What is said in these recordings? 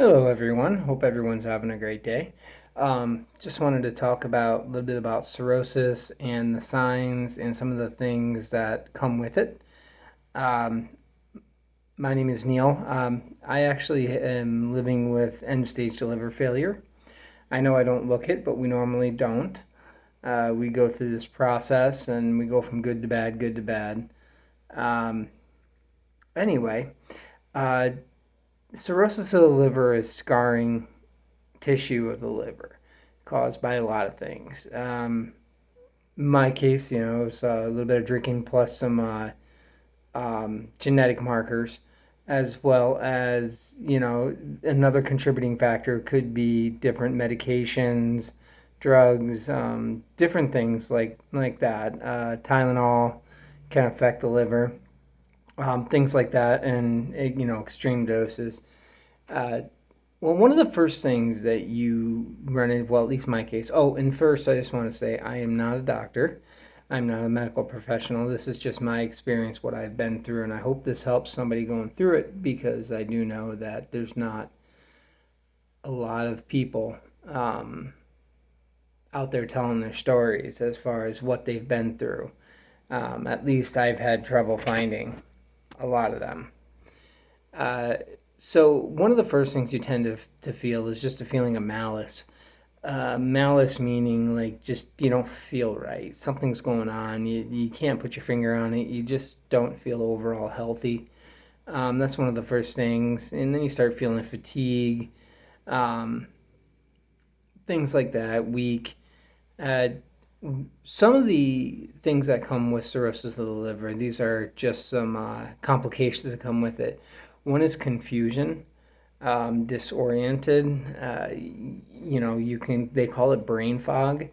Hello, everyone. Hope everyone's having a great day. Just wanted to talk about a little bit about cirrhosis and the signs and some of the things that come with it. Um, my name is Neil. I actually am living with end-stage liver failure. I know I don't look it, but we normally don't. We go through this process and we go from good to bad, good to bad. Um, anyway, uh, cirrhosis of the liver is scarring tissue of the liver caused by a lot of things. In my case, it was a little bit of drinking plus some genetic markers, as well as, another contributing factor could be different medications, drugs, different things like that. Tylenol can affect the liver, things like that, and, extreme doses. Uh, Well, one of the first things that you run into, well, at least my case. Oh, and first, I just want to say I am not a doctor. I'm not a medical professional. This is just my experience, what I've been through, and I hope this helps somebody going through it because I do know that there's not a lot of people um, out there telling their stories as far as what they've been through. At least I've had trouble finding a lot of them. Uh, so one of the first things you tend to feel is just a feeling of malice. Malice meaning like just you don't feel right. Something's going on. You can't put your finger on it. You just don't feel overall healthy. That's one of the first things. And then you start feeling fatigue, um, things like that, weak. Uh, some of the things that come with cirrhosis of the liver, these are just some complications that come with it. One is confusion, disoriented. They call it brain fog.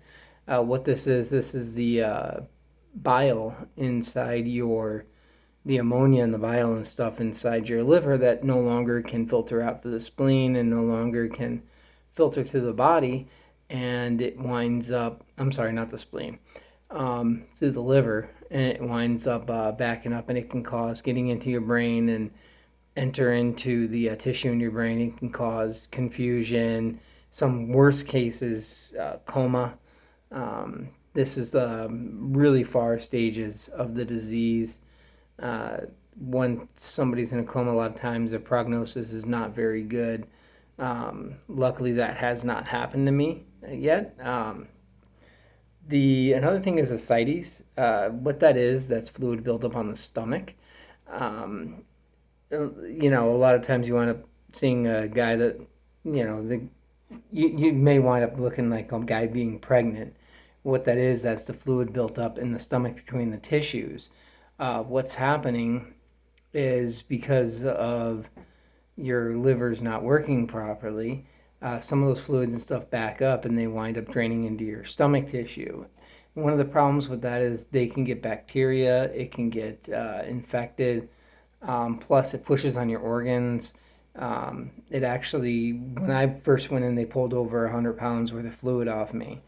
What this is the bile inside the ammonia and the bile and stuff inside your liver that no longer can filter out through the spleen and no longer can filter through the body. And it winds up, I'm sorry, not the spleen, through the liver. And it winds up backing up, and it can cause getting into your brain and enter into the tissue in your brain. It can cause confusion, some worst cases, coma. This is the really far stages of the disease. Uh, when somebody's in a coma, a lot of times the prognosis is not very good. Luckily, that has not happened to me yet. The another thing is ascites. What that is, that's fluid buildup on the stomach. Um, a lot of times you wind up seeing a guy that, you may wind up looking like a guy being pregnant. What that is, that's the fluid built up in the stomach between the tissues. What's happening is because of your liver's not working properly, some of those fluids and stuff back up and they wind up draining into your stomach tissue. One of the problems with that is they can get bacteria, it can get infected, plus it pushes on your organs. It actually, when I first went in, they pulled over 100 pounds worth of fluid off me.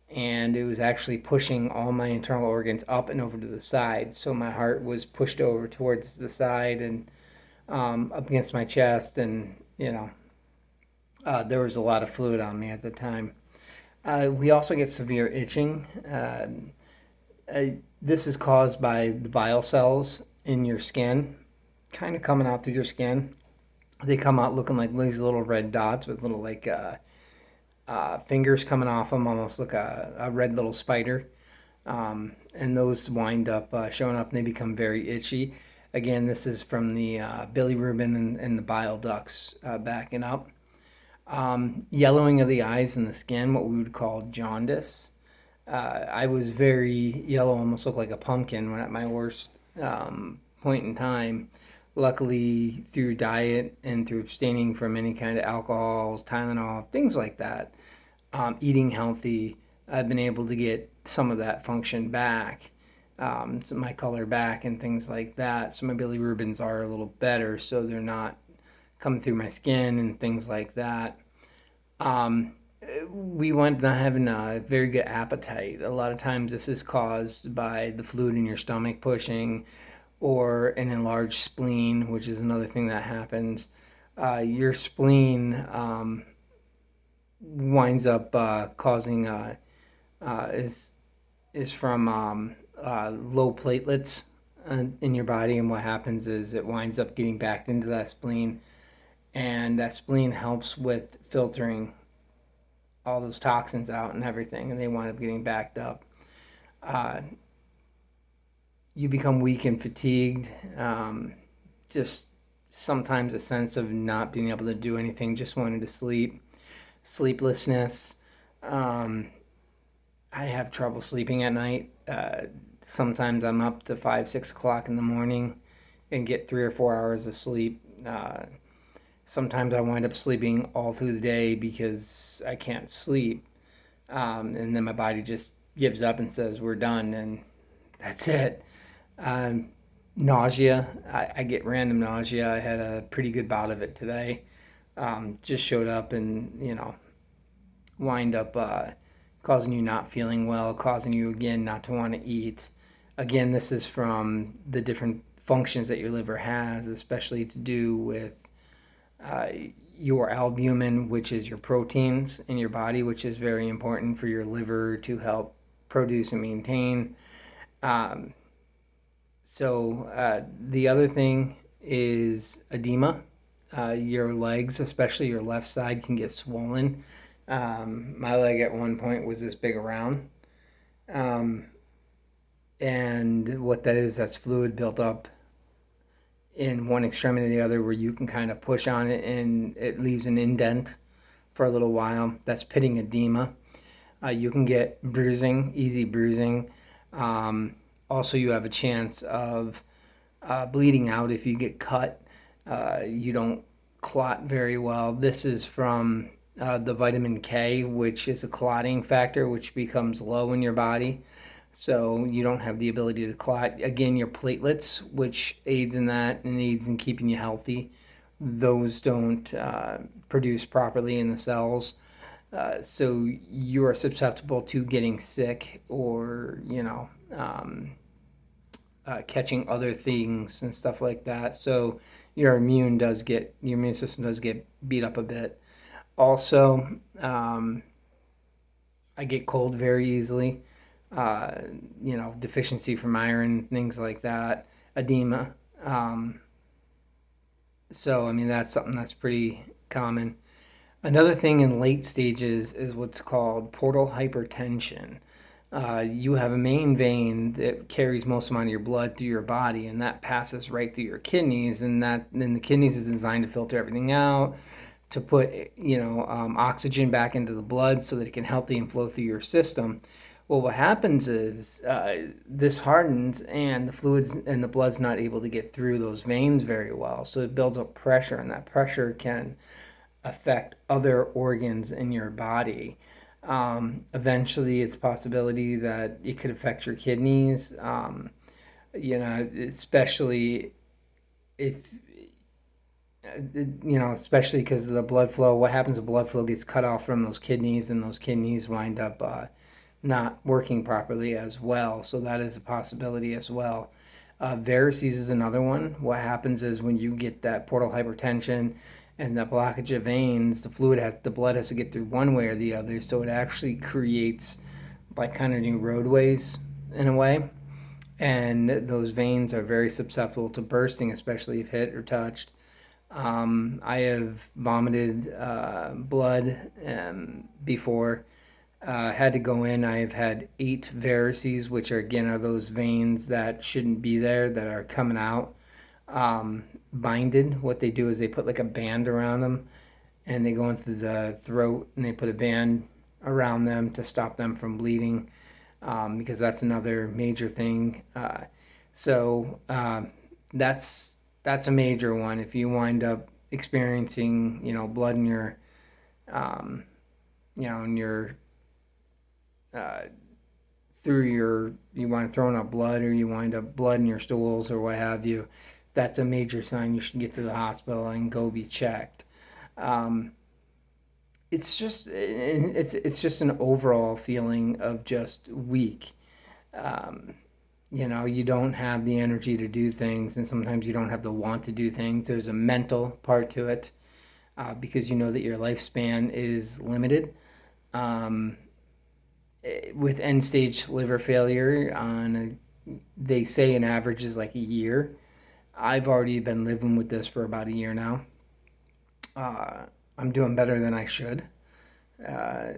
And it was actually pushing all my internal organs up and over to the side. So my heart was pushed over towards the side and up against my chest. And, there was a lot of fluid on me at the time. We also get severe itching. This is caused by the bile cells in your skin kind of coming out through your skin. They come out looking like these little red dots with little fingers coming off them, almost like a red little spider. And those wind up showing up and they become very itchy. Again, this is from the bilirubin and the bile ducts backing up. Yellowing of the eyes and the skin, what we would call jaundice. I was very yellow, almost looked like a pumpkin when at my worst point in time. Luckily, through diet and through abstaining from any kind of alcohols, Tylenol, things like that, eating healthy, I've been able to get some of that function back, so my color back and things like that. So my bilirubins are a little better, so they're not coming through my skin and things like that. Um, we went not having a very good appetite. A lot of times this is caused by the fluid in your stomach pushing or an enlarged spleen, which is another thing that happens. your spleen winds up causing is from low platelets in your body, and what happens is it winds up getting backed into that spleen, and that spleen helps with filtering all those toxins out and everything, and they wind up getting backed up. Uh, you become weak and fatigued. Just sometimes a sense of not being able to do anything, just wanting to sleep, sleeplessness. Um, I have trouble sleeping at night. Sometimes I'm up to 5, 6 o'clock in the morning and get 3 or 4 hours of sleep. Sometimes I wind up sleeping all through the day because I can't sleep. And then my body just gives up and says, we're done, and that's it. Um, Nausea. I get random nausea. I had a pretty good bout of it today. Just showed up and, wind up causing you not feeling well, causing you again not to want to eat. Again, this is from the different functions that your liver has, especially to do with uh, your albumin, which is your proteins in your body, which is very important for your liver to help produce and maintain. Um, the other thing is edema. Your legs, especially your left side, can get swollen. My leg at one point was this big around. Um, and what that is, that's fluid built up in one extremity or the other where you can kind of push on it and it leaves an indent for a little while. That's pitting edema. You can get bruising, easy bruising. Um, Also, you have a chance of bleeding out if you get cut. You don't clot very well. This is from the vitamin K, which is a clotting factor, which becomes low in your body. So you don't have the ability to clot. Again, your platelets, which aids in that and aids in keeping you healthy, those don't produce properly in the cells. So you are susceptible to getting sick or, catching other things and stuff like that. So your immune system does get beat up a bit. Also, I get cold very easily. Uh, Deficiency from iron, things like that, edema. Um, so I mean that's something that's pretty common. Another thing in late stages is what's called portal hypertension. You have a main vein that carries most amount of your blood through your body, and that passes right through your kidneys, and then the kidneys is designed to filter everything out, to put oxygen back into the blood so that it can healthy and flow through your system. Well, what happens is this hardens, and the fluids and the blood's not able to get through those veins very well, so it builds up pressure, and that pressure can affect other organs in your body. Eventually, it's a possibility that it could affect your kidneys. Especially if especially because of the blood flow. What happens? The blood flow gets cut off from those kidneys, and those kidneys wind up not working properly as well. So that is a possibility as well. Varices is another one. What happens is when you get that portal hypertension and that blockage of veins, the blood has to get through one way or the other. So it actually creates like kind of new roadways in a way. And those veins are very susceptible to bursting, especially if hit or touched. I have vomited blood before. Had to go in. I have had 8 varices, which are again are those veins that shouldn't be there that are coming out. Binded. What they do is they put like a band around them, and they go into the throat, and they put a band around them to stop them from bleeding, because that's another major thing. That's a major one. If you wind up experiencing, blood in your, in your uh, you wind up throwing up blood, or you wind up blood in your stools or what have you, that's a major sign you should get to the hospital and go be checked. Um, it's just an overall feeling of just weak. Um, you don't have the energy to do things, and sometimes you don't have the want to do things. There's a mental part to it. because you know that your lifespan is limited. Um, with end stage liver failure, they say an average is like a year. I've already been living with this for about a year now. Uh, I'm doing better than I should. Uh,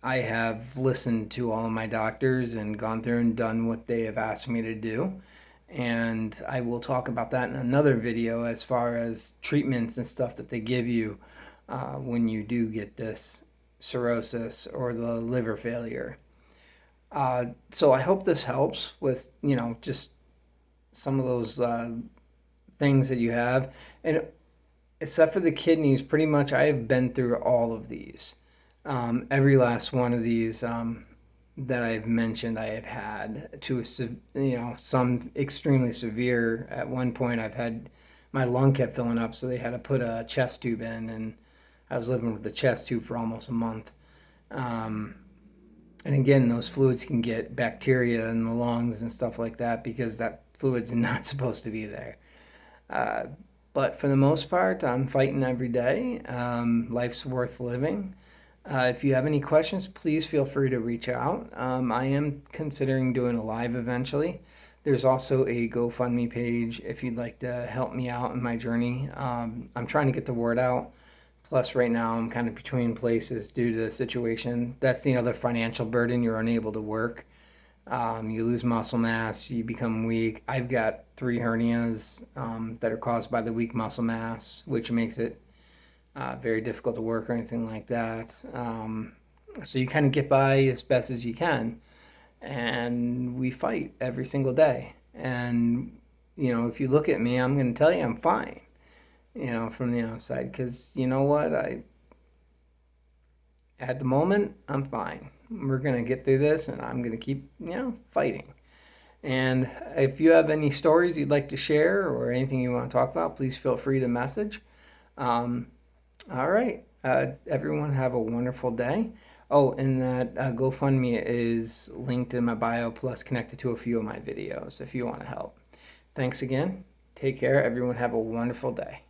I have listened to all of my doctors and gone through and done what they have asked me to do. And I will talk about that in another video as far as treatments and stuff that they give you when you do get this cirrhosis or the liver failure. So I hope this helps with, just some of those things that you have. And except for the kidneys, pretty much I have been through all of these. Every last one of these that I've mentioned, I have had to some extremely severe. At one point, I've had my lung kept filling up, so they had to put a chest tube in, and I was living with the chest tube for almost a month. Um, and again, those fluids can get bacteria in the lungs and stuff like that because that fluid's not supposed to be there. Uh, but for the most part, I'm fighting every day. Life's worth living. If you have any questions, please feel free to reach out. I am considering doing a live eventually. There's also a GoFundMe page if you'd like to help me out in my journey. I'm trying to get the word out. Plus, right now, I'm kind of between places due to the situation. That's the other financial burden. You're unable to work. You lose muscle mass, you become weak. I've got 3 hernias that are caused by the weak muscle mass, which makes it very difficult to work or anything like that. So you kind of get by as best as you can, and we fight every single day. And if you look at me, I'm going to tell you I'm fine. From the outside, because you know what, at the moment I'm fine. We're going to get through this, and I'm going to keep, fighting. And if you have any stories you'd like to share or anything you want to talk about, please feel free to message. Um, all right. Everyone have a wonderful day. Oh, and that GoFundMe is linked in my bio, plus connected to a few of my videos if you want to help. Thanks again. Take care. Everyone have a wonderful day.